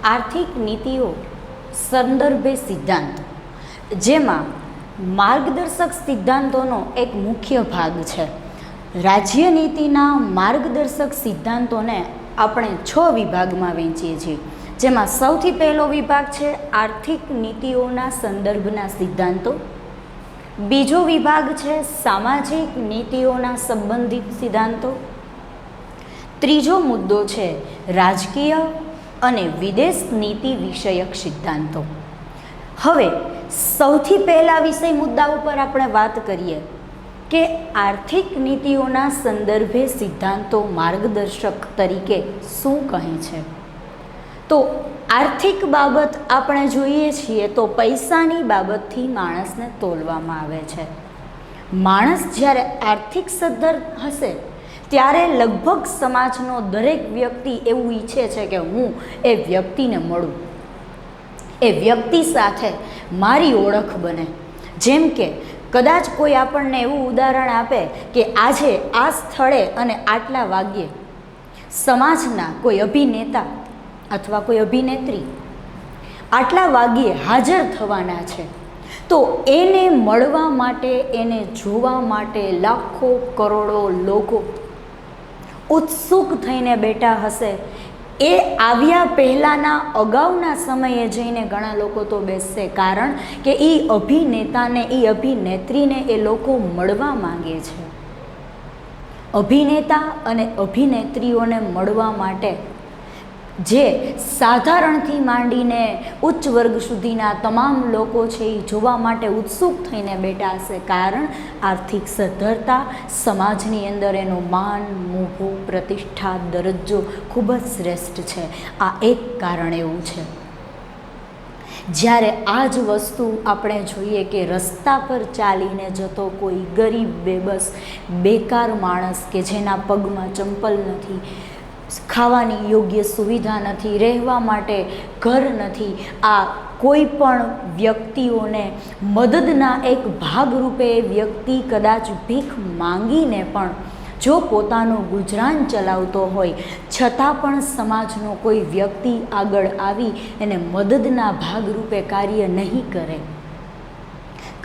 આર્થિક નીતિઓ સંદર્ભે સિદ્ધાંત, જેમાં માર્ગદર્શક સિદ્ધાંતોનો એક મુખ્ય ભાગ છે. રાજ્ય નીતિના માર્ગદર્શક સિદ્ધાંતોને આપણે 6 વિભાગમાં વહેંચીએ છીએ, જેમાં સૌથી પહેલો વિભાગ છે આર્થિક નીતિઓના સંદર્ભના સિદ્ધાંતો. બીજો વિભાગ છે સામાજિક નીતિઓના સંબંધિત સિદ્ધાંતો. ત્રીજો મુદ્દો છે રાજકીય અને વિદેશ નીતિ વિષયક સિદ્ધાંતો. હવે સૌથી પહેલા વિષય મુદ્દા ઉપર આપણે વાત કરીએ કે આર્થિક નીતિઓના સંદર્ભે સિદ્ધાંતો માર્ગદર્શક તરીકે શું કહે છે. તો આર્થિક બાબત આપણે જોઈએ છીએ તો પૈસાની બાબતથી માણસને તોલવામાં આવે છે. માણસ જ્યારે આર્થિક સદ્ધર હશે ત્યારે લગભગ સમાજનો દરેક વ્યક્તિ એવું ઈચ્છે છે કે હું એ વ્યક્તિને મળું, એ વ્યક્તિ સાથે મારી ઓળખ બને. જેમ કે કદાચ કોઈ આપણને એવું ઉદાહરણ આપે કે આજે આ સ્થળે અને આટલા વાગ્યે સમાજના કોઈ અભિનેતા અથવા કોઈ અભિનેત્રી આટલા વાગ્યે હાજર થવાના છે, તો એને મળવા માટે, એને જોવા માટે લાખો કરોડો લોકો ઉત્સુક થઈને બેઠા હશે. એ આવ્યા પહેલાંના અગાઉના સમયે જઈને ઘણા લોકો તો બેસશે, કારણ કે એ અભિનેતાને, એ અભિનેત્રીને એ લોકો મળવા માંગે છે. અભિનેતા અને અભિનેત્રીઓને મળવા માટે જે સાધારણથી માંડીને ઉચ્ચ વર્ગ સુધીના તમામ લોકો છે એ જોવા માટે ઉત્સુક થઈને બેઠા હશે, કારણ આર્થિક સદ્ધરતા સમાજની અંદર એનું માન, મોભું, પ્રતિષ્ઠા, દરજ્જો ખૂબ જ શ્રેષ્ઠ છે. આ એક કારણ એવું છે. જ્યારે આ જ વસ્તુ આપણે જોઈએ કે રસ્તા પર ચાલીને જતો કોઈ ગરીબ, બેબસ, બેકાર માણસ કે જેના પગમાં ચંપલ નથી, ખાવાની યોગ્ય સુવિધા નથી, રહેવા માટે ઘર નથી, આ કોઈ પણ વ્યક્તિઓને મદદના એક ભાગરૂપે વ્યક્તિ કદાચ ભીખ માંગીને પણ જો પોતાનું ગુજરાન ચલાવતો હોય, છતાં પણ સમાજનો કોઈ વ્યક્તિ આગળ આવી એને મદદના ભાગરૂપે કાર્ય નહીં કરે.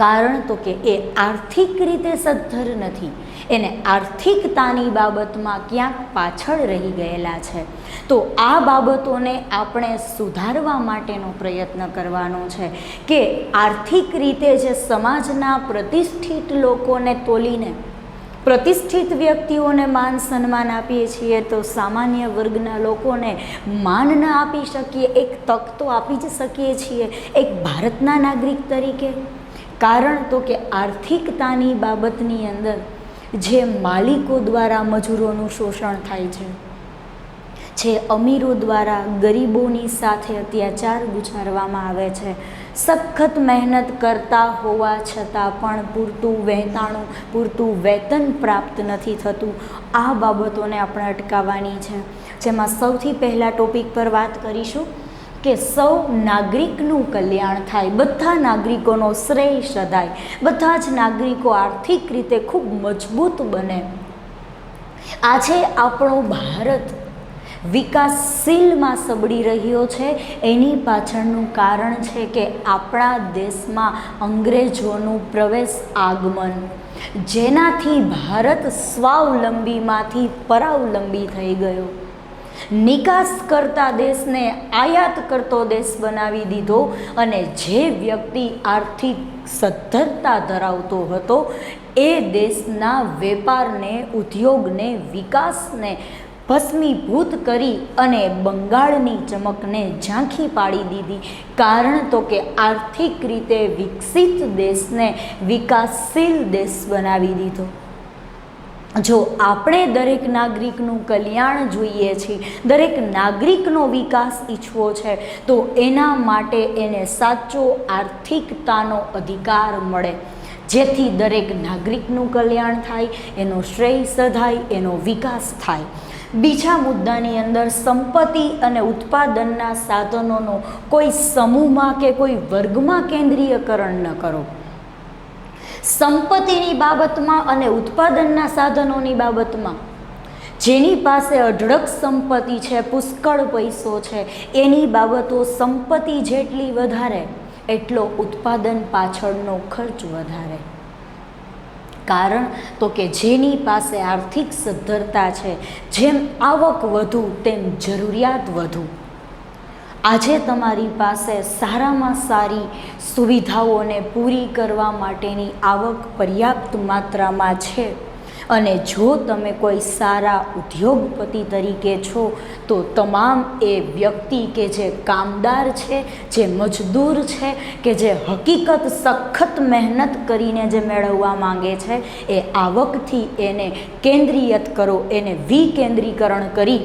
કારણ તો કે એ આર્થિક રીતે સદ્ધર નથી, એને આર્થિકતાની બાબતમાં ક્યાંક પાછળ રહી ગયેલા છે. તો આ બાબતોને આપણે સુધારવા માટેનો પ્રયત્ન કરવાનો છે કે આર્થિક રીતે જે સમાજના પ્રતિષ્ઠિત લોકોને તોલીને પ્રતિષ્ઠિત વ્યક્તિઓને માન સન્માન આપીએ છીએ, તો સામાન્ય વર્ગના લોકોને માન ન આપી શકીએ, એક તક તો આપી જ શકીએ છીએ એક ભારતના નાગરિક તરીકે. કારણ તો કે આર્થિકતાની બાબતની અંદર જે માલિકો દ્વારા મજૂરોનું શોષણ થાય છે, જે અમીરો દ્વારા ગરીબોની સાથે અત્યાચાર ગુજારવામાં આવે છે, સખત મહેનત કરતા હોવા છતાં પણ પૂરતું વહેંચાણું, પૂરતું વેતન પ્રાપ્ત નથી થતું, આ બાબતોને આપણે અટકાવવાની છે. જેમાં સૌથી પહેલાં ટોપિક પર વાત કરીશું કે સૌ નાગરિકનું કલ્યાણ થાય, બધા નાગરિકોનો શ્રેય સધાય, બધા જ નાગરિકો આર્થિક રીતે ખૂબ મજબૂત બને. આજે આપણો ભારત વિકાસશીલમાં સબળી રહ્યો છે, એની પાછળનું કારણ છે કે આપણા દેશમાં અંગ્રેજોનું પ્રવેશ આગમન, જેનાથી ભારત સ્વાવલંબીમાંથી પરાવલંબી થઈ ગયો. નિકાસ કરતા દેશને આયાત કરતો દેશ બનાવી દીધો, અને જે વ્યક્તિ આર્થિક સદ્ધરતા ધરાવતો હતો એ દેશના વેપારને, ઉદ્યોગને, વિકાસને ભસ્મીભૂત કરી અને બંગાળની ચમકને ઝાંખી પાડી દીધી. કારણ તો કે આર્થિક રીતે વિકસિત દેશને વિકાસશીલ દેશ બનાવી દીધો. જો આપણે દરેક નાગરિકનું કલ્યાણ જોઈએ છીએ, દરેક નાગરિકનો વિકાસ ઈચ્છવો છે, તો એના માટે એને સાચો આર્થિકતાનો અધિકાર મળે, જેથી દરેક નાગરિકનું કલ્યાણ થાય, એનો શ્રેય સધાય, એનો વિકાસ થાય. બીજા મુદ્દાની અંદર સંપત્તિ અને ઉત્પાદનના સાધનોનો કોઈ સમૂહમાં કે કોઈ વર્ગમાં કેન્દ્રીયકરણ ન કરો. સંપત્તિની બાબતમાં અને ઉત્પાદનના સાધનોની બાબતમાં જેની પાસે અઢળક સંપત્તિ છે, પુષ્કળ પૈસો છે, એની બાબતો સંપત્તિ જેટલી વધારે એટલો ઉત્પાદન પાછળનો ખર્ચ વધારે. કારણ તો કે જેની પાસે આર્થિક સદ્ધરતા છે, જેમ આવક વધુ તેમ જરૂરિયાત વધુ. આજે તમારી પાસે સારામાં સારી સુવિધાઓને પૂરી કરવા માટેની આવક પર્યાપ્ત માત્રામાં છે અને જો તમે કોઈ સારા ઉદ્યોગપતિ તરીકે છો તો તમામ એ વ્યક્તિ કે જે કામદાર છે, જે મજદૂર છે, કે જે હકીકત સખત મહેનત કરીને જે મેળવવા માંગે છે, એ આવકથી એને કેન્દ્રિયત કરો, એને વિકેન્દ્રીકરણ કરી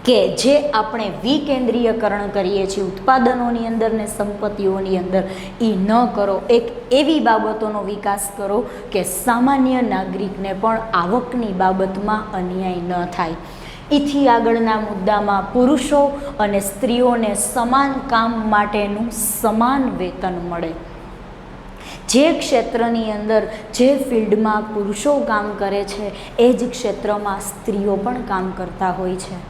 કે જે આપણે વિકેન્દ્રીયકરણ કરીએ છીએ ઉત્પાદનોની અંદર ને સંપત્તિઓની અંદર, એ ન કરો. એક એવી બાબતોનો વિકાસ કરો કે સામાન્ય નાગરિકને પણ આવકની બાબતમાં અન્યાય ન થાય. એથી આગળના મુદ્દામાં પુરુષો અને સ્ત્રીઓને સમાન કામ માટેનું સમાન વેતન મળે. જે ક્ષેત્રની અંદર, જે ફિલ્ડમાં પુરુષો કામ કરે છે એ જ ક્ષેત્રમાં સ્ત્રીઓ પણ કામ કરતા હોય છે.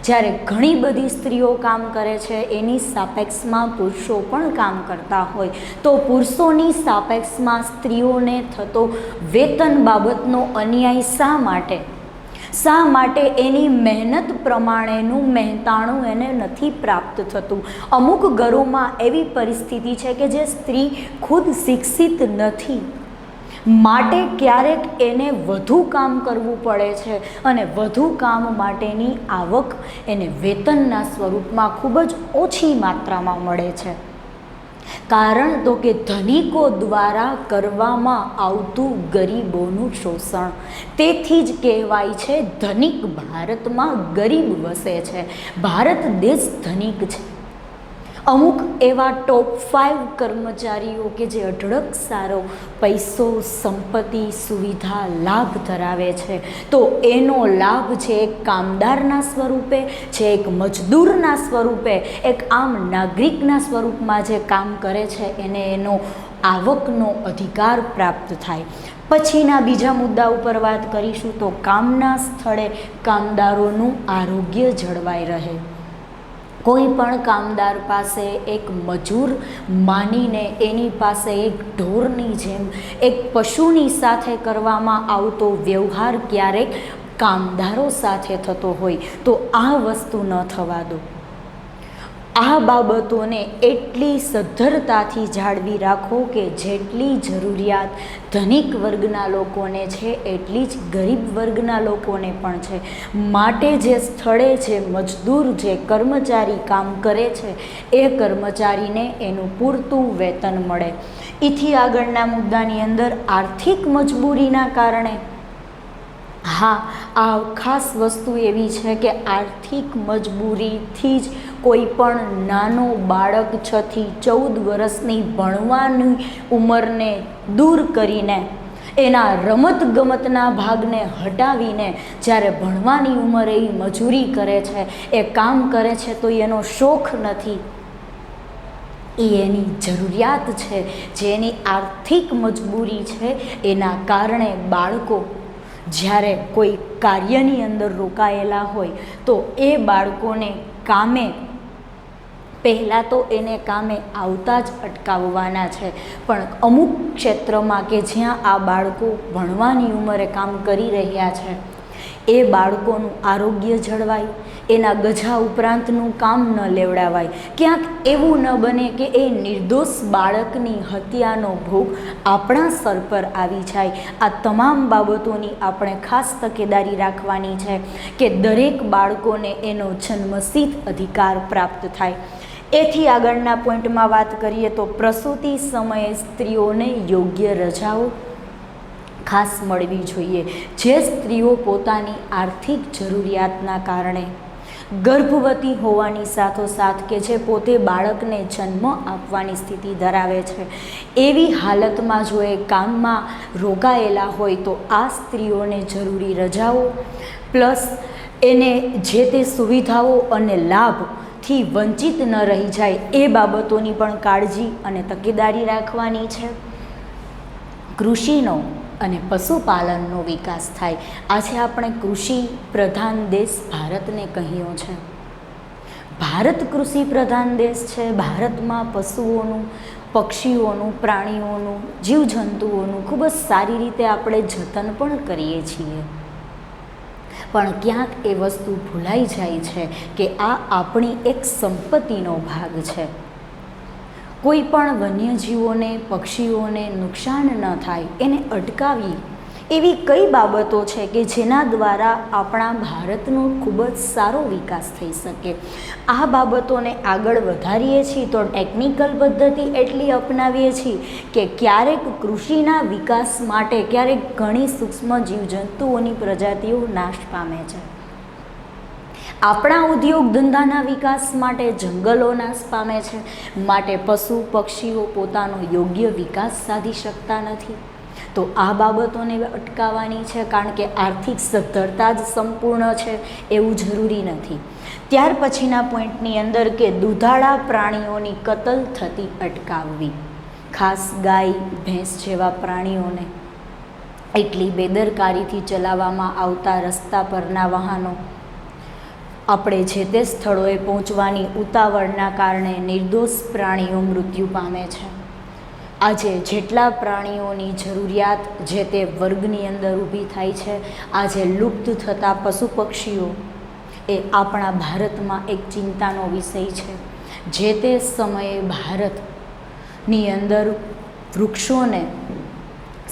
જ્યારે ઘણી બધી સ્ત્રીઓ કામ કરે છે એની સાપેક્ષમાં પુરુષો પણ કામ કરતા હોય તો પુરુષોની સાપેક્ષમાં સ્ત્રીઓને થતો વેતન બાબતનો અન્યાય શા માટે? શા માટે એની મહેનત પ્રમાણેનું મહેનતાણું એને નથી પ્રાપ્ત થતું? અમુક ઘરોમાં એવી પરિસ્થિતિ છે કે જે સ્ત્રી ખુદ શિક્ષિત નથી, માટે ક્યારેક એને વધુ કામ કરવું પડે છે અને વધુ કામ માટેની આવક એને વેતનના સ્વરૂપમાં ખૂબ જ ઓછી માત્રામાં મળે છે. કારણ તો કે ધનિકો દ્વારા કરવામાં આવતું ગરીબોનું શોષણ. તેથી જ કહેવાય છે ધનિક ભારતમાં ગરીબ વસે છે. ભારત દેશ ધનિક છે. અમુક એવા ટોપ 5 કર્મચારીઓ કે જે અઢળક સારો પૈસો, સંપત્તિ, સુવિધા, લાભ ધરાવે છે તો એનો લાભ છે એક કામદારના સ્વરૂપે, છે એક મજદૂરના સ્વરૂપે, એક આમ નાગરિકના સ્વરૂપમાં જે કામ કરે છે એને એનો આવકનો અધિકાર પ્રાપ્ત થાય. પછીના બીજા મુદ્દા ઉપર વાત કરીશું તો કામના સ્થળે કામદારોનું આરોગ્ય જળવાઈ રહે. કોઈ પણ કામદાર પાસે એક મજૂર માનીને એની પાસે એક ઢોરની જેમ, એક પશુની સાથે કરવામાં આવતો વ્યવહાર ક્યારેક કામદારો સાથે થતો હોય તો આ વસ્તુ ન થવા દો. આ બાબતોને એટલી સદ્ધરતાથી જાળવી રાખો કે જેટલી જરૂરિયાત ધનિક વર્ગના લોકોને છે એટલી જ ગરીબ વર્ગના લોકોને પણ છે. માટે જે સ્થળે જે મજદૂર, જે કર્મચારી કામ કરે છે એ કર્મચારીને એનું પૂરતું વેતન મળે. એથી આગળના મુદ્દાની અંદર આર્થિક મજબૂરીના કારણે, હા, આ ખાસ વસ્તુ એવી છે કે આર્થિક મજબૂરીથી જ કોઈ પણ નાનો બાળક 6 થી 14 વર્ષની ભણવાની ઉંમરને દૂર કરીને, એના રમતગમતના ભાગને હટાવીને જ્યારે ભણવાની ઉંમરે એ મજૂરી કરે છે, એ કામ કરે છે તો એનો શોખ નથી, એ એની જરૂરિયાત છે. જે એની આર્થિક મજબૂરી છે એના કારણે બાળકો જ્યારે કોઈ કાર્યની અંદર રોકાયેલા હોય તો એ બાળકોને કામે, પહેલાં તો એને કામે આવતા જ અટકાવવાના છે. પણ અમુક ક્ષેત્રમાં કે જ્યાં આ બાળકો ભણવાની ઉંમરે કામ કરી રહ્યા છે એ બાળકોનું આરોગ્ય જળવાય, એના ગજા ઉપરાંતનું કામ ન લેવડાવાય. ક્યાંક એવું ન બને કે એ નિર્દોષ બાળકની હત્યાનો ભોગ આપણા સર પર આવી જાય. આ તમામ બાબતોની આપણે ખાસ તકેદારી રાખવાની છે કે દરેક બાળકોને એનો જન્મસિદ્ધ અધિકાર પ્રાપ્ત થાય. એથી આગળના પોઈન્ટમાં વાત કરીએ તો પ્રસૂતિ સમયે સ્ત્રીઓને યોગ્ય રજાઓ ખાસ મળવી જોઈએ. જે સ્ત્રીઓ પોતાની આર્થિક જરૂરિયાતના કારણે ગર્ભવતી હોવાની સાથોસાથ કે જે પોતે બાળકને જન્મ આપવાની સ્થિતિ ધરાવે છે એવી હાલતમાં જો એ કામમાં રોકાયેલા હોય તો આ સ્ત્રીઓને જરૂરી રજાઓ પ્લસ એને જે તે સુવિધાઓ અને લાભથી વંચિત ન રહી જાય એ બાબતોની પણ કાળજી અને તકેદારી રાખવાની છે. કૃષિનો અને પશુપાલનનો વિકાસ થાય. આજે આપણે કૃષિ પ્રધાન દેશ ભારતને કહ્યો છે. ભારત કૃષિ પ્રધાન દેશ છે. ભારતમાં પશુઓનું, પક્ષીઓનું, પ્રાણીઓનું, જીવજંતુઓનું ખૂબ જ સારી રીતે આપણે જતન પણ કરીએ છીએ. પણ ક્યાંક એ વસ્તુ ભૂલાઈ જાય છે કે આ આપણી એક સંપત્તિનો ભાગ છે. કોઈ પણ વન્યજીવોને, પક્ષીઓને નુકસાન ન થાય એને અટકાવી એવી કઈ બાબતો છે કે જેના દ્વારા આપણા ભારતનો ખૂબ જ સારો વિકાસ થઈ શકે. આ બાબતોને આગળ વધારીએ છીએ તો ટેકનિકલ પદ્ધતિ એટલી અપનાવીએ છીએ કે ક્યારેક કૃષિના વિકાસ માટે ક્યારેક ઘણી સૂક્ષ્મ જીવજંતુઓની પ્રજાતિઓ નાશ પામે છે. આપણા ઉદ્યોગ ધંધાના વિકાસ માટે જંગલો નાશ પામે છે. માટે પશુ પક્ષીઓ પોતાનો યોગ્ય વિકાસ સાધી શકતા નથી. તો આ બાબતોને અટકાવવાની છે, કારણ કે આર્થિક સદ્ધરતા જ સંપૂર્ણ છે એવું જરૂરી નથી. ત્યાર પછીના પોઈન્ટની અંદર કે દૂધાળા પ્રાણીઓની કતલ થતી અટકાવવી. ખાસ ગાય, ભેંસ જેવા પ્રાણીઓને એટલી બેદરકારીથી ચલાવવામાં આવતા રસ્તા પરના વાહનો, આપણે જે તે સ્થળોએ પહોંચવાની ઉતાવળના કારણે નિર્દોષ પ્રાણીઓ મૃત્યુ પામે છે. આજે જેટલા પ્રાણીઓની જરૂરિયાત જે તે વર્ગની અંદર ઊભી થાય છે, આજે લુપ્ત થતા પશુ પક્ષીઓ એ આપણા ભારતમાં એક ચિંતાનો વિષય છે. જે તે સમયે ભારતની અંદર વૃક્ષોને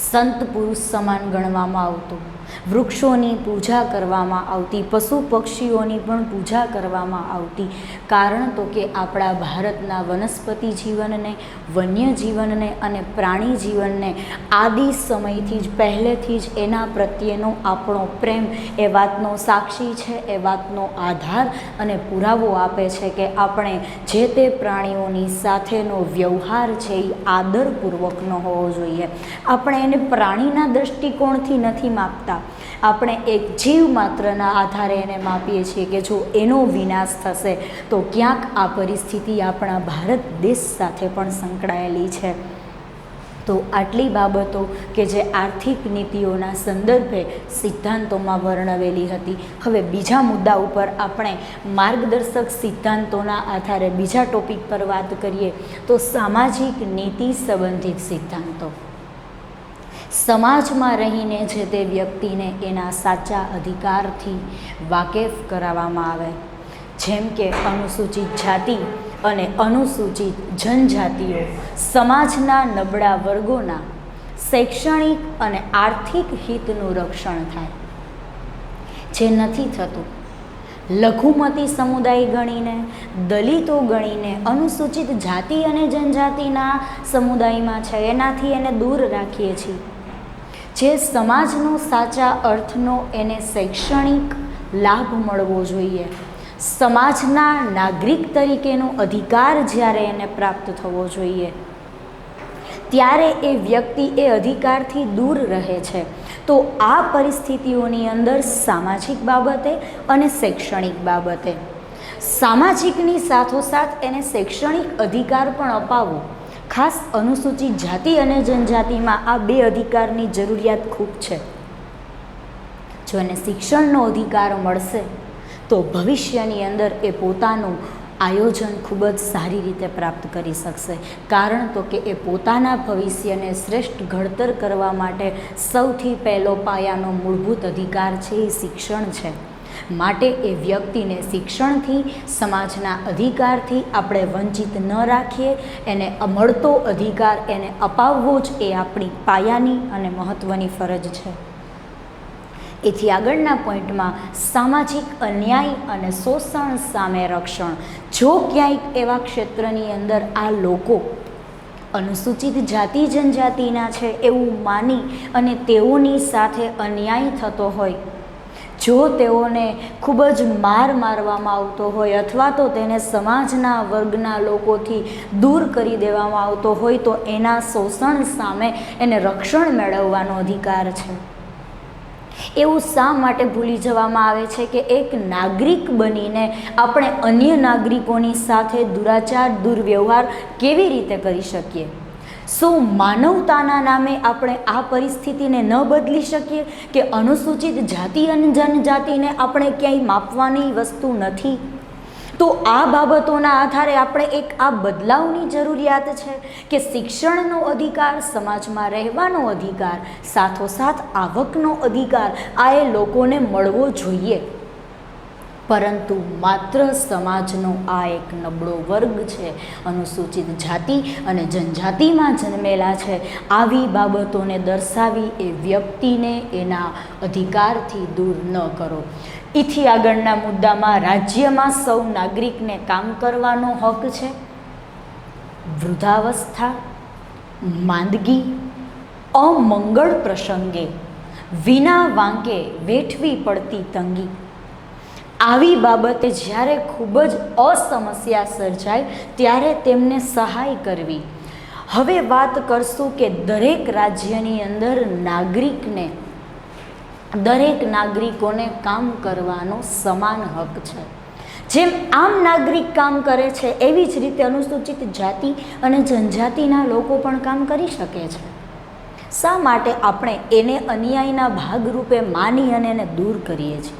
સંત પુરુષ સમાન ગણવામાં આવતું, વૃક્ષોની પૂજા કરવામાં આવતી, પશુ પક્ષીઓની પણ પૂજા કરવામાં આવતી. કારણ તો કે આપણા ભારતના વનસ્પતિ જીવનને, વન્ય જીવનને અને પ્રાણી જીવનને આદિ સમયથી જ, પહેલેથી જ એના પ્રત્યેનો આપણો પ્રેમ એ વાતનો સાક્ષી છે, એ વાતનો આધાર અને પુરાવો આપે છે કે આપણે જે તે પ્રાણીઓની સાથેનો વ્યવહાર છે એ આદરપૂર્વકનો હોવો જોઈએ. આપણે એને પ્રાણીના દૃષ્ટિકોણથી નથી માપતા, આપણે એક જીવ માત્રના આધારે એને માપીએ છીએ કે જો એનો વિનાશ થશે તો ક્યાંક આ પરિસ્થિતિ આપણા ભારત દેશ સાથે પણ સંકળાયેલી છે. તો આટલી બાબતો કે જે આર્થિક નીતિઓના સંદર્ભે સિદ્ધાંતોમાં વર્ણવેલી હતી. હવે બીજા મુદ્દા ઉપર આપણે માર્ગદર્શક સિદ્ધાંતોના આધારે બીજા ટોપિક પર વાત કરીએ તો સામાજિક નીતિ સંબંધિત સિદ્ધાંતો. સમાજમાં રહીને જે તે વ્યક્તિને એના સાચા અધિકારથી વાકેફ કરાવવામાં આવે. જેમ કે અનુસૂચિત જાતિ અને અનુસૂચિત જનજાતિઓ સમાજના નબળા વર્ગોના શૈક્ષણિક અને આર્થિક હિતનું રક્ષણ થાય, જે નથી થતું. લઘુમતી સમુદાય ગણીને, દલિતો ગણીને, અનુસૂચિત જાતિ અને જનજાતિના સમુદાયમાં છે એનાથી એને દૂર રાખીએ છીએ. જે સમાજનો સાચા અર્થનો એને શૈક્ષણિક લાભ મળવો જોઈએ, સમાજના નાગરિક તરીકેનો અધિકાર જ્યારે એને પ્રાપ્ત થવો જોઈએ, ત્યારે એ વ્યક્તિ એ અધિકારથી દૂર રહે છે. તો આ પરિસ્થિતિઓની અંદર સામાજિક બાબતે અને શૈક્ષણિક બાબતે, સામાજિકની સાથોસાથ એને શૈક્ષણિક અધિકાર પણ અપાવવો. ખાસ અનુસૂચિત જાતિ અને જનજાતિમાં આ બે અધિકારની જરૂરિયાત ખૂબ છે. જો એને શિક્ષણનો અધિકાર મળશે તો ભવિષ્યની અંદર એ પોતાનું આયોજન ખૂબ જ સારી રીતે પ્રાપ્ત કરી શકશે. કારણ તો કે એ પોતાના ભવિષ્યને શ્રેષ્ઠ ઘડતર કરવા માટે સૌથી પહેલો પાયાનો મૂળભૂત અધિકાર છે એ શિક્ષણ છે. માટે એ વ્યક્તિને શિક્ષણથી, સમાજના અધિકારથી આપણે વંચિત ન રાખીએ. એને મળતો અધિકાર એને અપાવવો જ એ આપણી પાયાની અને મહત્ત્વની ફરજ છે. એથી આગળના પોઈન્ટમાં સામાજિક અન્યાય અને શોષણ સામે રક્ષણ. જો ક્યાંક એવા ક્ષેત્રની અંદર આ લોકો અનુસૂચિત જાતિ જનજાતિના છે એવું માની અને તેઓની સાથે અન્યાય થતો હોય, જો તેઓને ખૂબ જ મારવામાં આવતો હોય અથવા તો તેને સમાજના વર્ગના લોકોથી દૂર કરી દેવામાં આવતો હોય, તો એના શોષણ સામે એને રક્ષણ મેળવવાનો અધિકાર છે. એવું શા માટે ભૂલી જવામાં આવે છે કે એક નાગરિક બનીને આપણે અન્ય નાગરિકોની સાથે દુરાચાર, દુર્વ્યવહાર કેવી રીતે કરી શકીએ? શું માનવતાના નામે આપણે આ પરિસ્થિતિને ન બદલી શકીએ કે અનુસૂચિત જાતિ અને જનજાતિને આપણે ક્યાંય માપવાની વસ્તુ નથી? તો આ બાબતોના આધારે આપણે એક આ બદલાવની જરૂરિયાત છે કે શિક્ષણનો અધિકાર, સમાજમાં રહેવાનો અધિકાર, સાથોસાથ આવકનો અધિકાર આ એ લોકોને મળવો જોઈએ. પરંતુ માત્ર સમાજનો આ એક નબળો વર્ગ છે, અનુસૂચિત જાતિ અને જનજાતિમાં જન્મેલા છે, આવી બાબતોને દર્શાવી એ વ્યક્તિને એના અધિકારથી દૂર ન કરો. એથી આગળના મુદ્દામાં રાજ્યમાં સૌ નાગરિકને કામ કરવાનો હક છે. વૃદ્ધાવસ્થા, માંદગી, અમંગળ પ્રસંગે વિના વાંકે વેઠવી પડતી તંગી, આવી બાબતે જ્યારે ખૂબ જ અસમસ્યા સર્જાય ત્યારે તેમને સહાય કરવી. હવે વાત કરશું કે દરેક રાજ્યની અંદર દરેક નાગરિકોને કામ કરવાનો સમાન હક છે. જેમ આમ નાગરિક કામ કરે છે એવી જ રીતે અનુસૂચિત જાતિ અને જનજાતિના લોકો પણ કામ કરી શકે છે. શા માટે આપણે એને અન્યાયના ભાગરૂપે માની અને એને દૂર કરીએ છીએ?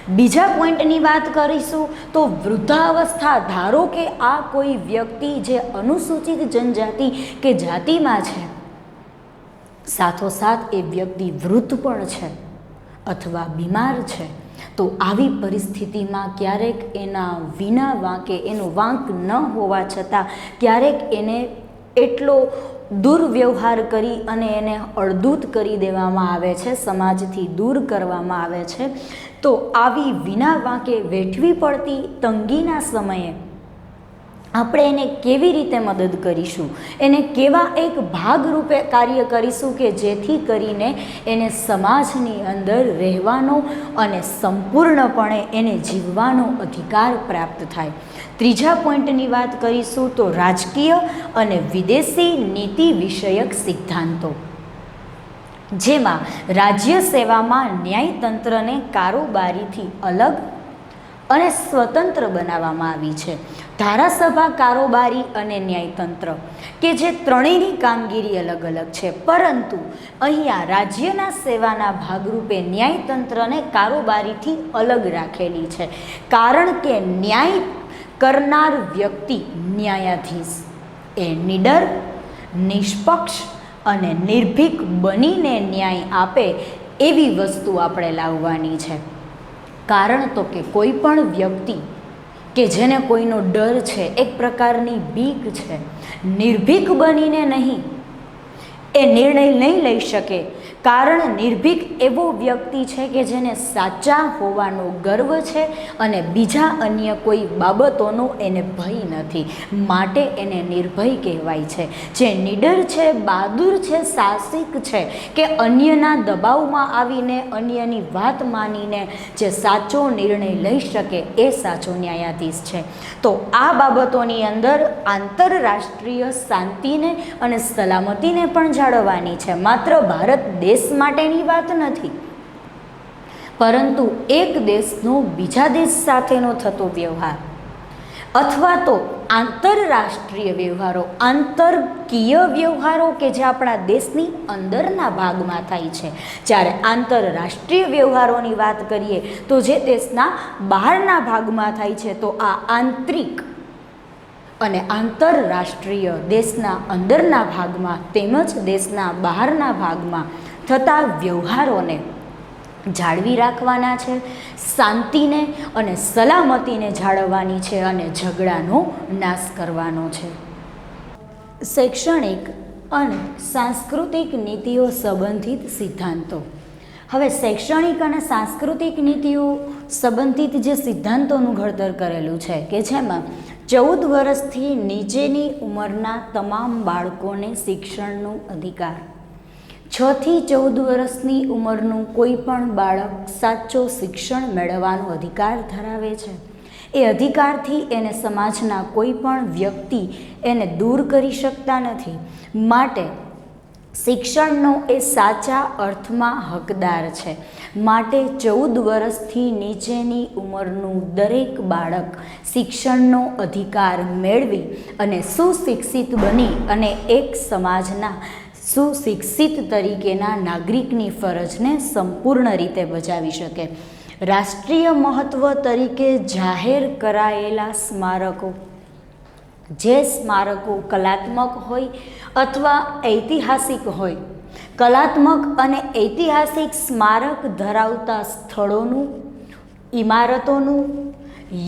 બીજા પોઈન્ટની વાત કરીશું તો વૃદ્ધાવસ્થા. ધારો કે આ કોઈ વ્યક્તિ જે અનુસૂચિત જનજાતિ કે જાતિમાં છે, સાથોસાથ એ વ્યક્તિ વૃદ્ધ પણ છે અથવા બીમાર છે, તો આવી પરિસ્થિતિમાં ક્યારેક એના વિના વાંકે, એનો વાંક ન હોવા છતાં ક્યારેક એને એટલો દુર્વ્યવહાર કરી અને એને અડધૂત કરી દેવામાં આવે છે, સમાજથી દૂર કરવામાં આવે છે. તો આવી વિના વાંકે વેઠવી પડતી તંગીના સમયે આપણે એને કેવી રીતે મદદ કરીશું? એને કેવા એક ભાગરૂપે કાર્ય કરીશું કે જેથી કરીને એને સમાજની અંદર રહેવાનો અને સંપૂર્ણપણે એને જીવવાનો અધિકાર પ્રાપ્ત થાય. ત્રીજા પોઈન્ટની વાત કરીશું તો રાજકીય અને વિદેશી નીતિ વિષયક સિદ્ધાંતો, જેમાં રાજ્ય સેવામાં ન્યાયતંત્રને કારોબારીથી અલગ અને સ્વતંત્ર બનાવવામાં આવી છે. ધારાસભા, કારોબારી અને ન્યાયતંત્ર કે જે ત્રણેયની કામગીરી અલગ અલગ છે, પરંતુ અહીંયા રાજ્યના સેવાના ભાગરૂપે ન્યાયતંત્રને કારોબારીથી અલગ રાખેલી છે. કારણ કે ન્યાય કરનાર વ્યક્તિ, ન્યાયાધીશ, એ નિડર, નિષ્પક્ષ અને નિર્ભીક બનીને ન્યાય આપે એવી વસ્તુ આપણે લાવવાની છે. કારણ તો કે કોઈ પણ વ્યક્તિ કે જેને કોઈનો ડર છે, એક પ્રકારની બીક છે, નિર્ભીક બનીને નહીં એ નિર્ણય નહીં લઈ શકે. કારણ નિર્ભીક એવો વ્યક્તિ છે કે જેને સાચા હોવાનો ગર્વ છે અને બીજા અન્ય કોઈ બાબતોનો એને ભય નથી, માટે એને નિર્ભય કહેવાય છે. જે નિડર છે, બહાદુર છે, સાહસિક છે કે અન્યના દબાવમાં આવીને અન્યની વાત માનીને જે સાચો નિર્ણય લઈ શકે, એ સાચો ન્યાયાધીશ છે. તો આ બાબતોની અંદર આંતરરાષ્ટ્રીય શાંતિને અને સલામતીને પણ જાળવવાની છે. માત્ર ભારત દેશ માટેની વાત નથી, પરંતુ એક દેશનો બીજા દેશ સાથેનો થતો વ્યવહાર અથવા તો આંતરરાષ્ટ્રીય વ્યવહારો, આંતરકીય વ્યવહારો કે જે આપણા દેશની અંદરના ભાગમાં થાય છે. જ્યારે આંતરરાષ્ટ્રીય વ્યવહારોની વાત કરીએ તો જે દેશના બહારના ભાગમાં થાય છે, તો આ આંતરિક અને આંતરરાષ્ટ્રીય દેશના અંદરના ભાગમાં તેમજ દેશના બહારના ભાગમાં થતા વ્યવહારોને જાળવી રાખવાના છે, શાંતિને અને સલામતીને જાળવવાની છે અને ઝઘડાનો નાશ કરવાનો છે. શૈક્ષણિક અને સાંસ્કૃતિક નીતિઓ સંબંધિત સિદ્ધાંતો. હવે શૈક્ષણિક અને સાંસ્કૃતિક નીતિઓ સંબંધિત જે સિદ્ધાંતોનું ઘડતર કરેલું છે કે જેમાં 14 વર્ષથી નીચેની ઉંમરના તમામ બાળકોને શિક્ષણનો અધિકાર, 6 થી 14 વર્ષની ઉંમરનું કોઈ પણ બાળક સાચો શિક્ષણ મેળવવાનો અધિકાર ધરાવે છે. એ અધિકારથી એને સમાજના કોઈ પણ વ્યક્તિ એને દૂર કરી શકતા નથી. માટે શિક્ષણનો એ સાચા અર્થમાં હકદાર છે. માટે 14 વર્ષથી નીચેની ઉંમરનું દરેક બાળક શિક્ષણનો અધિકાર મેળવી અને સુશિક્ષિત બની અને એક સમાજના સુશિક્ષિત તરીકેના નાગરિકની ફરજને સંપૂર્ણ રીતે બજાવી શકે. રાષ્ટ્રીય મહત્ત્વ તરીકે જાહેર કરાયેલા સ્મારકો, જે સ્મારકો કલાત્મક હોય અથવા ઐતિહાસિક હોય, કલાત્મક અને ઐતિહાસિક સ્મારક ધરાવતા સ્થળોનું, ઇમારતોનું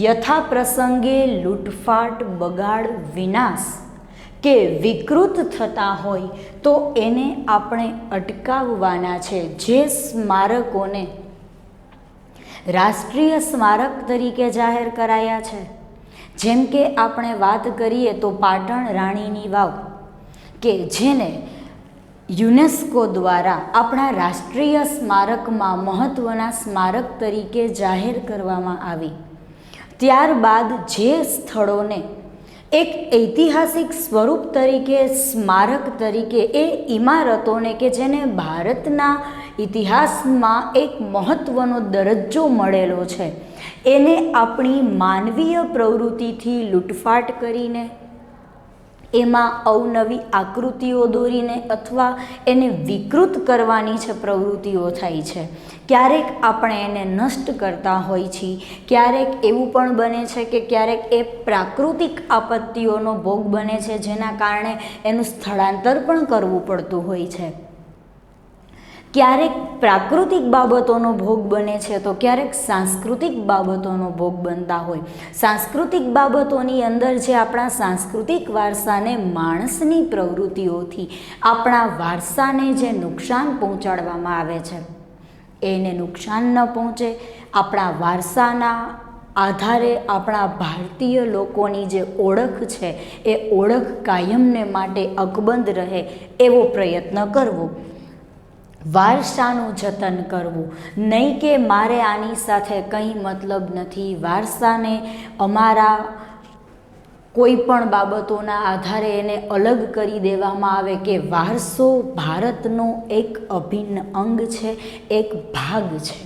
યથાપ્રસંગે લૂંટફાટ, બગાડ, વિનાશ કે વિકૃત થતા હોય તો એને આપણે અટકાવવાના છે. જે સ્મારકોને રાષ્ટ્રીય સ્મારક તરીકે જાહેર કરાયા છે, જેમ કે આપણે વાત કરીએ તો પાટણ રાણીની વાવ, કે જેને યુનેસ્કો દ્વારા આપણા રાષ્ટ્રીય સ્મારકમાં મહત્ત્વના સ્મારક તરીકે જાહેર કરવામાં આવી. ત્યારબાદ જે સ્થળોને એક ઐતિહાસિક સ્વરૂપ તરીકે, સ્મારક તરીકે, એ ઇમારતોને કે જેને ભારતના ઇતિહાસમાં એક મહત્ત્વનો દરજ્જો મળેલો છે, એને આપણી માનવીય પ્રવૃત્તિથી લૂંટફાટ કરીને, એમાં અવનવી આકૃતિઓ દોરીને અથવા એને વિકૃત કરવાની છે પ્રવૃત્તિઓ થાય છે. ક્યારેક આપણે એને નષ્ટ કરતા હોઈએ છીએ, ક્યારેક એવું પણ બને છે કે ક્યારેક એ પ્રાકૃતિક આપત્તિઓનો ભોગ બને છે, જેના કારણે એનું સ્થળાંતર પણ કરવું પડતું હોય છે. ક્યારેક પ્રાકૃતિક બાબતોનો ભોગ બને છે તો ક્યારેક સાંસ્કૃતિક બાબતોનો ભોગ બનતા હોય. સાંસ્કૃતિક બાબતોની અંદર જે આપણા સાંસ્કૃતિક વારસાને, માણસની પ્રવૃત્તિઓથી આપણા વારસાને જે નુકસાન પહોંચાડવામાં આવે છે, એને નુકસાન ન પહોંચે, આપણા વારસાના આધારે આપણા ભારતીય લોકોની જે ઓળખ છે એ ઓળખ કાયમને માટે અકબંધ રહે એવો પ્રયત્ન કરવો. વારસાનું જતન કરવું, નહીં કે મારે આની સાથે કંઈ મતલબ નથી, વારસાને અમારા કોઈ પણ બાબતોના આધારે એને અલગ કરી દેવામાં આવે, કે વારસો ભારતનો એક અભિન્ન અંગ છે, એક ભાગ છે.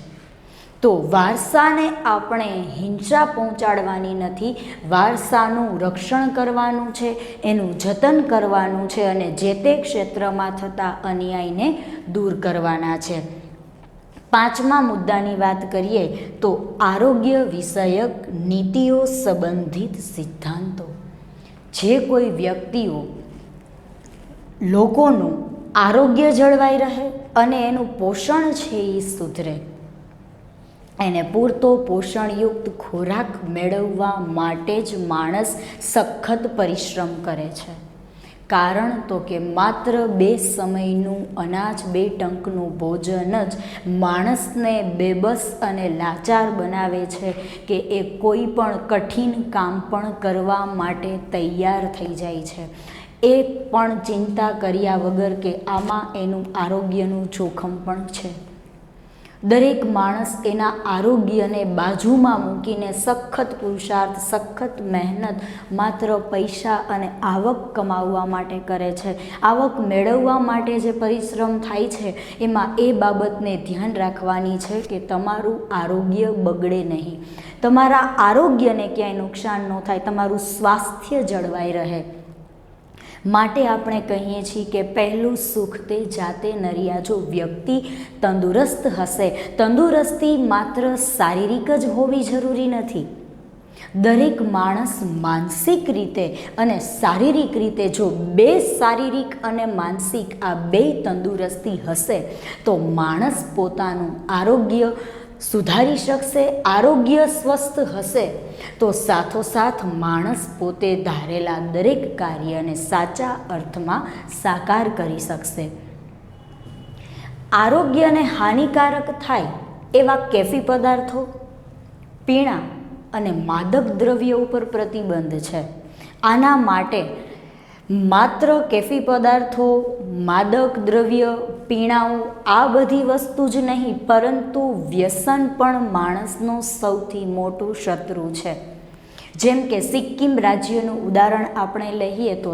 તો વારસાને આપણે હિંસા પહોંચાડવાની નથી, વારસાનું રક્ષણ કરવાનું છે, એનું જતન કરવાનું છે અને જે તે ક્ષેત્રમાં થતા અન્યાયને દૂર કરવાના છે. 5મા મુદ્દાની વાત કરીએ તો આરોગ્ય વિષયક નીતિઓ સંબંધિત સિદ્ધાંતો. જે કોઈ વ્યક્તિઓ લોકોનું આરોગ્ય જળવાઈ રહે અને એનું પોષણ છે એ સુધરે, એને પૂરતો પોષણયુક્ત ખોરાક મેળવવા માટે જ માણસ સખત પરિશ્રમ કરે છે. કારણ તો કે માત્ર 2 સમયનું અનાજ, 2 ટંકનું ભોજન જ માણસને બેબસ અને લાચાર બનાવે છે કે એ કોઈ પણ કઠિન કામ પણ કરવા માટે તૈયાર થઈ જાય છે, એ પણ ચિંતા કર્યા વગર કે આમાં એનું આરોગ્યનું જોખમ પણ છે. દરેક માણસ એના આરોગ્યને બાજુમાં મૂકીને સખત પુરુષાર્થ, સખત મહેનત માત્ર પૈસા અને આવક કમાવવા માટે કરે છે. આવક મેળવવા માટે જે પરિશ્રમ થાય છે એમાં એ બાબતને ધ્યાન રાખવાની છે કે તમારું આરોગ્ય બગડે નહીં, તમારા આરોગ્યને ક્યાંય નુકસાન ન થાય, તમારું સ્વાસ્થ્ય જળવાઈ રહે. માટે આપણે કહીએ છીએ કે પહેલું સુખ તે જાતે નરિયા. જો વ્યક્તિ તંદુરસ્ત હશે, તંદુરસ્તી માત્ર શારીરિક જ હોવી જરૂરી નથી. દરેક માણસ માનસિક રીતે અને શારીરિક રીતે, જો 2 શારીરિક અને માનસિક આ 2 તંદુરસ્તી હશે તો માણસ પોતાનું આરોગ્ય સુધારી શકશે. આરોગ્ય સ્વસ્થ હશે તો સાથોસાથ માણસ પોતે ધારેલા દરેક કાર્યને સાચા અર્થમાં સાકાર કરી શકશે. આરોગ્યને હાનિકારક થાય એવા કેફી પદાર્થો, પીણા અને માદક દ્રવ્યો ઉપર પ્રતિબંધ છે. આના માટે માત્ર કેફી પદાર્થો, માદક દ્રવ્ય, પીણાઓ આ બધી વસ્તુ જ નહીં, પરંતુ વ્યસન પણ માણસનો સૌથી મોટો શત્રુ છે. જેમ કે સિક્કિમ રાજ્યનું ઉદાહરણ આપણે લઈએ તો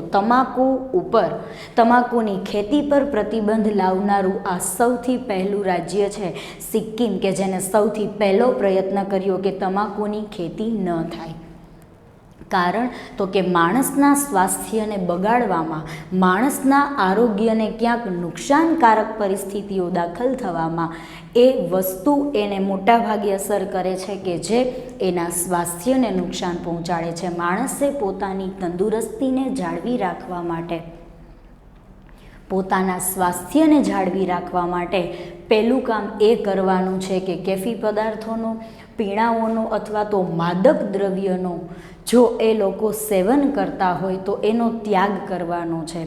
તમાકુની ખેતી પર પ્રતિબંધ લાવનારું આ સૌથી પહેલું રાજ્ય છે સિક્કિમ, કે જેને સૌથી પહેલો પ્રયત્ન કર્યો કે તમાકુની ખેતી ન થાય. કારણ તો કે માણસના સ્વાસ્થ્યને બગાડવામાં, માણસના આરોગ્યને ક્યાંક નુકસાનકારક પરિસ્થિતિઓ દાખલ થવામાં એ વસ્તુ એને મોટાભાગે અસર કરે છે કે જે એના સ્વાસ્થ્યને નુકસાન પહોંચાડે છે. માણસે પોતાની તંદુરસ્તીને જાળવી રાખવા માટે, પોતાના સ્વાસ્થ્યને જાળવી રાખવા માટે પહેલું કામ એ કરવાનું છે કે કેફી પદાર્થોનું, પીણાઓનું અથવા તો માદક દ્રવ્યનો જો એ લોકો સેવન કરતા હોય તો એનો ત્યાગ કરવાનો છે.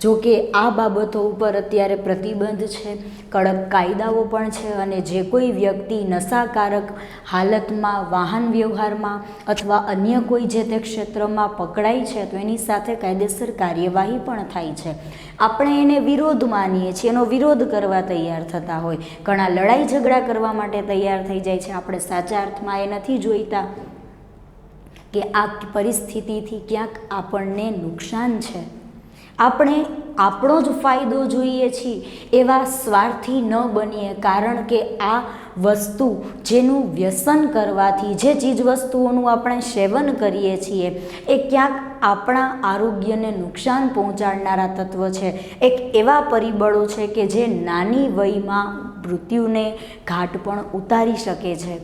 જો કે આ બાબતો ઉપર અત્યારે પ્રતિબંધ છે, કડક કાયદાઓ પણ છે, અને જે કોઈ વ્યક્તિ નશાકારક હાલતમાં વાહન વ્યવહારમાં અથવા અન્ય કોઈ જે તે ક્ષેત્રમાં પકડાય છે તો એની સાથે કાયદેસર કાર્યવાહી પણ થાય છે. આપણે એને વિરોધ માનીએ છીએ, એનો વિરોધ કરવા તૈયાર થતા હોય, ઘણા લડાઈ ઝઘડા કરવા માટે તૈયાર થઈ જાય છે. આપણે સાચા અર્થમાં એ નથી જોઈતા કે આ પરિસ્થિતિથી ક્યાંક આપણને નુકસાન છે. આપણે આપણો જ ફાયદો જોઈએ છીએ એવા સ્વાર્થી ન બનીએ, કારણ કે આ વસ્તુ જેનું વ્યસન કરવાથી, જે ચીજવસ્તુઓનું આપણે સેવન કરીએ છીએ એ ક્યાંક આપણા આરોગ્યને નુકસાન પહોંચાડનારા તત્વ છે. એક એવા પરિબળો છે કે જે નાની વયમાં મૃત્યુને ઘાટ પણ ઉતારી શકે છે.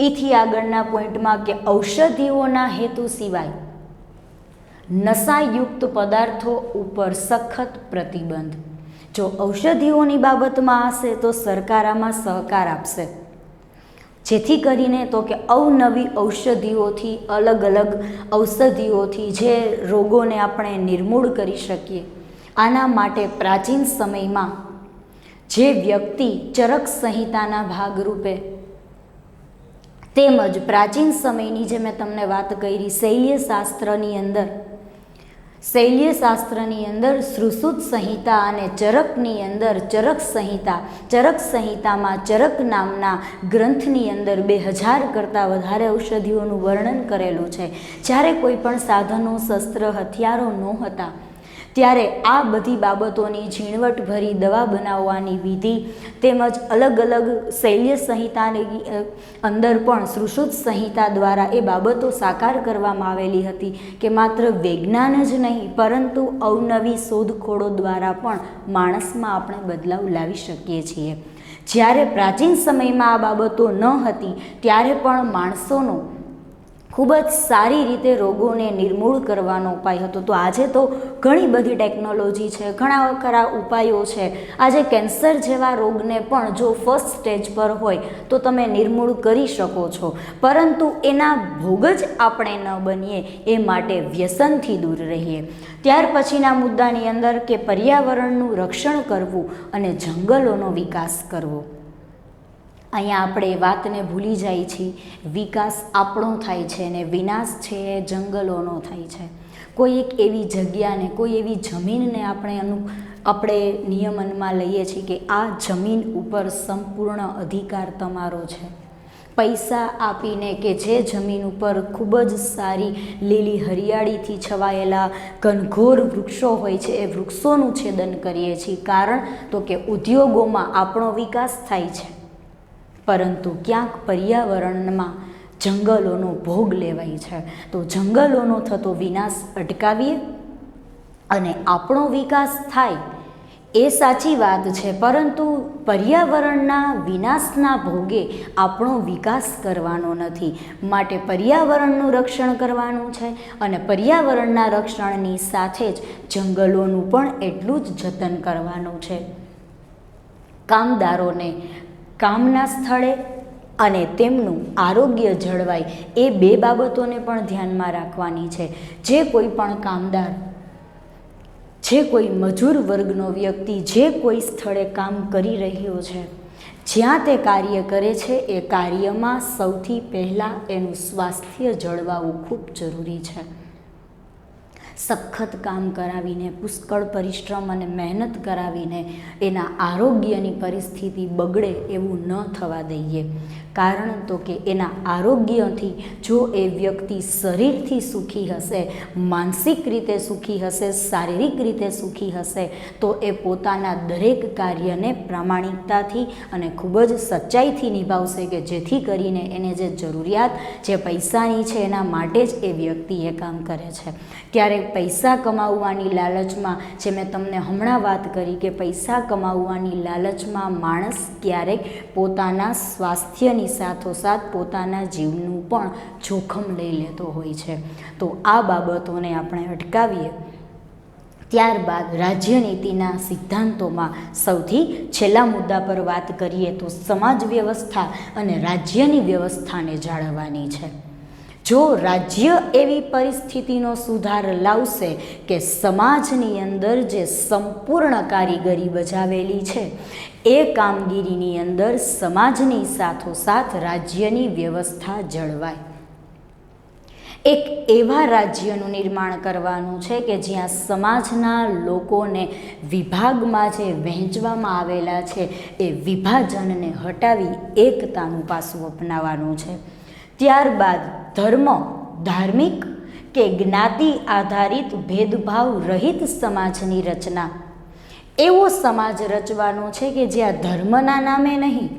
એથી આગળના પોઈન્ટમાં કે ઔષધિઓના હેતુ સિવાય નશાયુક્ત પદાર્થો ઉપર સખત પ્રતિબંધ. જો ઔષધિઓની બાબતમાં હશે તો સરકાર આમાં સહકાર આપશે, જેથી કરીને તો કે અવનવી ઔષધિઓથી, અલગ અલગ ઔષધિઓથી જે રોગોને આપણે નિર્મૂળ કરી શકીએ. આના માટે પ્રાચીન સમયમાં જે વ્યક્તિ ચરક સંહિતાના ભાગરૂપે તેમજ પ્રાચીન સમયની જે મેં તમને વાત કરી શૈલ્યશાસ્ત્રની અંદર સુશ્રુત સંહિતા અને ચરકની અંદર ચરક સંહિતા, ચરક સંહિતામાં ચરક નામના ગ્રંથની અંદર 2000 કરતાં વધારે ઔષધિઓનું વર્ણન કરેલું છે. જ્યારે કોઈ પણ સાધનો, શસ્ત્ર, હથિયારો નહોતા ત્યારે આ બધી બાબતોની ઝીણવટભરી દવા બનાવવાની વિધિ તેમજ અલગ અલગ શૈલ્ય સંહિતાની અંદર પણ સુશ્રુત સંહિતા દ્વારા એ બાબતો સાકાર કરવામાં આવેલી હતી કે માત્ર વિજ્ઞાન જ નહીં પરંતુ અવનવી શોધખોળો દ્વારા પણ માણસમાં આપણે બદલાવ લાવી શકીએ છીએ. જ્યારે પ્રાચીન સમયમાં આ બાબતો ન હતી ત્યારે પણ માણસોનો ખૂબ જ સારી રીતે રોગોને નિર્મૂળ કરવાનો ઉપાય હતો. તો આજે તો ઘણી બધી ટેકનોલોજી છે, ઘણા ખરા ઉપાયો છે. આજે કેન્સર જેવા રોગને પણ જો ફર્સ્ટ સ્ટેજ પર હોય તો તમે નિર્મૂળ કરી શકો છો, પરંતુ એના ભોગ જ આપણે ન બનીએ એ માટે વ્યસનથી દૂર રહીએ. ત્યાર પછીના મુદ્દાની અંદર કે પર્યાવરણનું રક્ષણ કરવું અને જંગલોનો વિકાસ કરવો. અહીંયા આપણે એ વાતને ભૂલી જાય છીએ, વિકાસ આપણો થાય છે ને વિનાશ છે એ જંગલોનો થાય છે. કોઈ એક એવી જગ્યાને, કોઈ એવી જમીનને આપણે નિયમનમાં લઈએ છીએ કે આ જમીન ઉપર સંપૂર્ણ અધિકાર તમારો છે. પૈસા આપીને કે જે જમીન ઉપર ખૂબ જ સારી લીલી હરિયાળીથી છવાયેલા ઘનઘોર વૃક્ષો હોય છે એ વૃક્ષોનું છેદન કરીએ છીએ. કારણ તો કે ઉદ્યોગોમાં આપણો વિકાસ થાય છે, પરંતુ ક્યાંક પર્યાવરણમાં જંગલોનો ભોગ લેવાય છે. તો જંગલોનો થતો વિનાશ અટકાવીએ અને આપણો વિકાસ થાય એ સાચી વાત છે, પરંતુ પર્યાવરણના વિનાશના ભોગે આપણો વિકાસ કરવાનો નથી. માટે પર્યાવરણનું રક્ષણ કરવાનું છે અને પર્યાવરણના રક્ષણની સાથે જ જંગલોનું પણ એટલું જ જતન કરવાનું છે. કામદારોને કામના સ્થળે અને તેમનું આરોગ્ય જળવાય એ બે બાબતોને પણ ધ્યાનમાં રાખવાની છે. જે કોઈ પણ કામદાર, જે કોઈ મજૂર વર્ગનો વ્યક્તિ જે કોઈ સ્થળે કામ કરી રહ્યો છે, જ્યાં તે કાર્ય કરે છે એ કાર્યમાં સૌથી પહેલાં એનું સ્વાસ્થ્ય જળવાવું ખૂબ જરૂરી છે. સખત કામ કરાવીને, પુષ્કળ પરિશ્રમ અને મહેનત કરાવીને એના આરોગ્યની પરિસ્થિતિ બગડે એવું ન થવા દઈએ. કારણ તો કે એના આરોગ્યથી જો એ વ્યક્તિ શરીરથી સુખી હશે, માનસિક રીતે સુખી હશે, શારીરિક રીતે સુખી હશે, તો એ પોતાના દરેક કાર્યને પ્રામાણિકતાથી અને ખૂબ જ સચ્ચાઈથી નિભાવશે કે જેથી કરીને એને જે જરૂરિયાત જે પૈસાની છે એના માટે જ એ વ્યક્તિ એ કામ કરે છે. ક્યારેક પૈસા કમાવવાની લાલચમાં, જે મેં તમને હમણાં વાત કરી કે પૈસા કમાવવાની લાલચમાં માણસ ક્યારેક પોતાના સ્વાસ્થ્યની સાથોસાથ પોતાના જીવનું પણ જોખમ લઈ લેતો હોય છે. તો આ બાબતોને આપણે અટકાવીએ. ત્યારબાદ રાજ્યનીતિના સિદ્ધાંતોમાં સૌથી છેલ્લા મુદ્દા પર વાત કરીએ તો સમાજ વ્યવસ્થા અને રાજ્યની વ્યવસ્થાને જાળવવાની છે. જો રાજ્ય એવી પરિસ્થિતિનો સુધાર લાવશે કે સમાજની અંદર જે સંપૂર્ણ કારીગરી બજાવેલી છે એ કામગીરીની અંદર સમાજની સાથોસાથ રાજ્યની વ્યવસ્થા જળવાય. એક એવા રાજ્યનું નિર્માણ કરવાનું છે કે જ્યાં સમાજના લોકોને વિભાગમાં જે વહેંચવામાં આવેલા છે એ વિભાજનને હટાવી એકતાનું પાસું અપનાવવાનું છે. ત્યારબાદ ધર્મ, ધાર્મિક કે જ્ઞાતિ આધારિત ભેદભાવ રહિત સમાજની રચના, એવો સમાજ રચવાનો છે કે જ્યાં ધર્મના નામે નહીં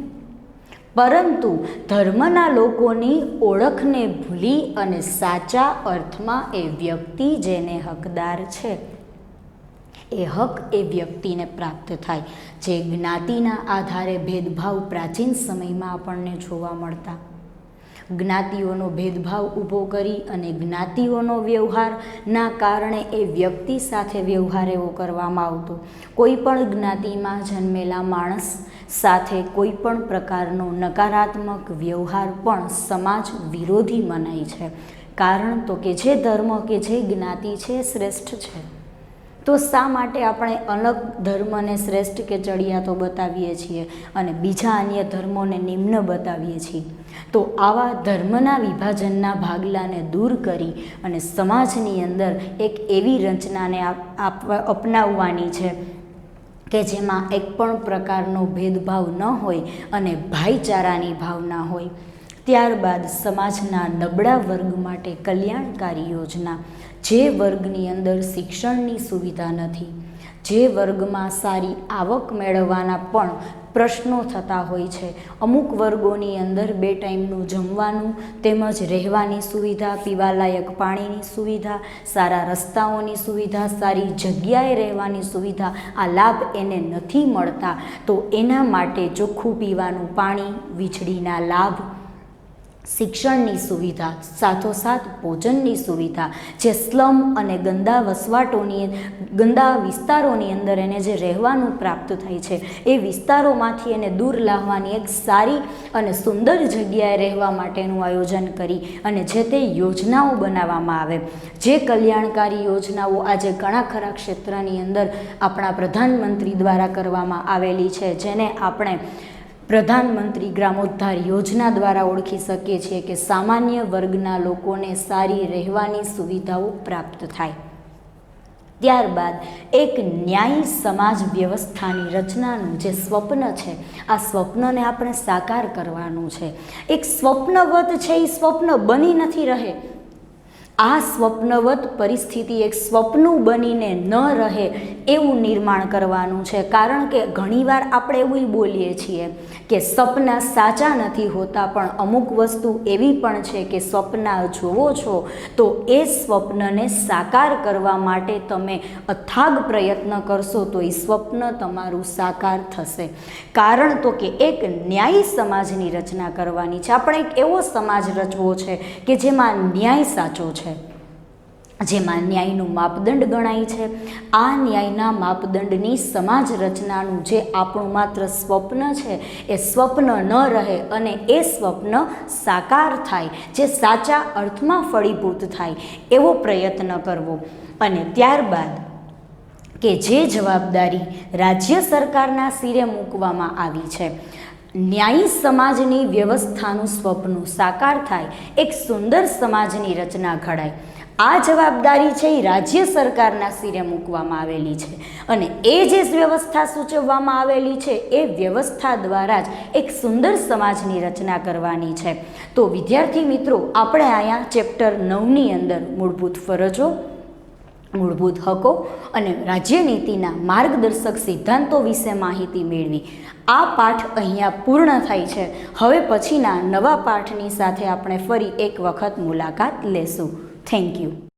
પરંતુ ધર્મના લોકોની ઓળખને ભૂલી અને સાચા અર્થમાં એ વ્યક્તિ જેને હકદાર છે એ હક એ વ્યક્તિને પ્રાપ્ત થાય. જે જ્ઞાતિના આધારે ભેદભાવ પ્રાચીન સમયમાં આપણને જોવા મળતા, જ્ઞાતિઓનો ભેદભાવ ઊભો કરી અને જ્ઞાતિઓનો વ્યવહારના કારણે એ વ્યક્તિ સાથે વ્યવહાર એવો કરવામાં આવતો. કોઈ પણ જ્ઞાતિમાં જન્મેલા માણસ સાથે કોઈ પણ પ્રકારનો નકારાત્મક વ્યવહાર પણ સમાજ વિરોધી મનાય છે. કારણ તો કે જે ધર્મ કે જે જ્ઞાતિ છે શ્રેષ્ઠ છે, તો શા માટે આપણે અલગ ધર્મને શ્રેષ્ઠ કે ચડિયાતો બતાવીએ છીએ અને બીજા અન્ય ધર્મોને નિમ્ન બતાવીએ છીએ? તો આવા ધર્મના વિભાજનના ભાગલાને દૂર કરી અને સમાજની અંદર એક એવી રચનાને અપનાવવાની છે કે જેમાં એક પણ પ્રકારનો ભેદભાવ ન હોય અને ભાઈચારાની ભાવના હોય. ત્યારબાદ સમાજના નબળા વર્ગ માટે કલ્યાણકારી યોજના. જે વર્ગની અંદર શિક્ષણની સુવિધા નથી, જે વર્ગમાં સારી આવક મેળવવાના પણ પ્રશ્નો થતા હોય છે, અમુક વર્ગોની અંદર 2 ટાઈમનું જમવાનું તેમજ રહેવાની સુવિધા, પીવાલાયક પાણીની સુવિધા, સારા રસ્તાઓની સુવિધા, સારી જગ્યાએ રહેવાની સુવિધા, આ લાભ એને નથી મળતા. તો એના માટે ચોખ્ખું પીવાનું પાણી, વીજળીના લાભ, શિક્ષણની સુવિધા, સાથોસાથ ભોજનની સુવિધા, જે સ્લમ અને ગંદા વિસ્તારોની અંદર એને જે રહેવાનું પ્રાપ્ત થાય છે એ વિસ્તારોમાંથી એને દૂર લાવવાની એક સારી અને સુંદર જગ્યાએ રહેવા માટેનું આયોજન કરી અને જે તે યોજનાઓ બનાવવામાં આવે. જે કલ્યાણકારી યોજનાઓ આજે ઘણા ખરા ક્ષેત્રની અંદર આપણા પ્રધાનમંત્રી દ્વારા કરવામાં આવેલી છે, જેને આપણે પ્રધાનમંત્રી ગ્રામોદ્ધાર યોજના દ્વારા ઓળખી શકીએ છીએ કે સામાન્ય વર્ગના લોકોને સારી રહેવાની સુવિધાઓ પ્રાપ્ત થાય. ત્યારબાદ એક ન્યાયી સમાજ વ્યવસ્થાની રચનાનું જે સ્વપ્ન છે, આ સ્વપ્નને આપણે સાકાર કરવાનું છે. એક સ્વપ્નવત છે એ સ્વપ્ન બની નથી રહે. આ સ્વપ્નવત પરિસ્થિતિ એક સ્વપ્નું બનીને ન રહે એવું નિર્માણ કરવાનું છે. કારણ કે ઘણીવાર આપણે એવું બોલીએ છીએ કે સપના સાચા નથી હોતા, પણ અમુક વસ્તુ એવી પણ છે કે સપના જોવો છો તો એ સ્વપ્નને સાકાર કરવા માટે તમે અથાગ પ્રયત્ન કરશો તો એ સ્વપ્ન તમારું સાકાર થશે. કારણ તો કે એક ન્યાયી સમાજની રચના કરવાની છે. આપણે એક એવો સમાજ રચવો છે કે જેમાં ન્યાય સાચો છે, જેમાં ન્યાયનું માપદંડ ગણાય છે. આ ન્યાયના માપદંડની સમાજ રચનાનું જે આપણું માત્ર સ્વપ્ન છે એ સ્વપ્ન ન રહે અને એ સ્વપ્ન સાકાર થાય, જે સાચા અર્થમાં ફળીભૂત થાય એવો પ્રયત્ન કરવો. અને ત્યારબાદ કે જે જવાબદારી રાજ્ય સરકારના સિરે મૂકવામાં આવી છે, ન્યાયી સમાજની વ્યવસ્થાનું સ્વપ્ન સાકાર થાય, એક સુંદર સમાજની રચના ઘડાય. આ જવાબદારી છે એ રાજ્ય સરકારના સિરે મૂકવામાં આવેલી છે અને એ જે વ્યવસ્થા સૂચવવામાં આવેલી છે એ વ્યવસ્થા દ્વારા જ એક સુંદર સમાજની રચના કરવાની છે. તો વિદ્યાર્થી મિત્રો, આપણે અહીંયા ચેપ્ટર 9ની અંદર મૂળભૂત ફરજો, મૂળભૂત હકો અને રાજ્યનીતિના માર્ગદર્શક સિદ્ધાંતો વિશે માહિતી મેળવી. આ પાઠ અહીંયા પૂર્ણ થાય છે. હવે પછીના નવા પાઠની સાથે આપણે ફરી એક વખત મુલાકાત લેશું. Thank you.